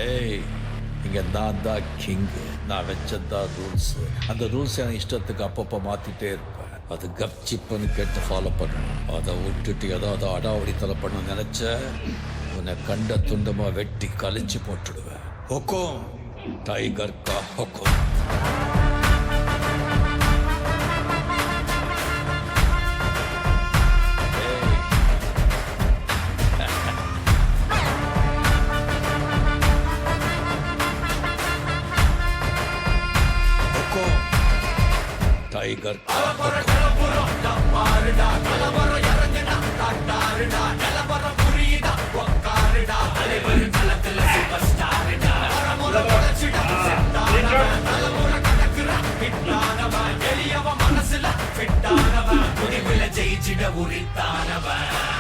ஏய், இங்க நான் தான் கிங்கு. நான் வச்சதான் ரூல்ஸ். அந்த ரூல்ஸ் என் இஷ்டத்துக்கு அப்பப்போ மாத்திட்டே இருப்பேன். அது கப்சிப்புன்னு கேட்டு ஃபாலோ பண்ணணும். அதை விட்டுட்டு ஏதாவது அடாவடித்தலை பண்ண நினைச்ச உன்னை கண்ட துண்டமா வெட்டி கழிச்சு போட்டுடுவேன். ஹொக்கும், டைகர் கா ஹொக்கும். டைகர் மனசுல ஜெயிச்சிட உரித்தானவன்.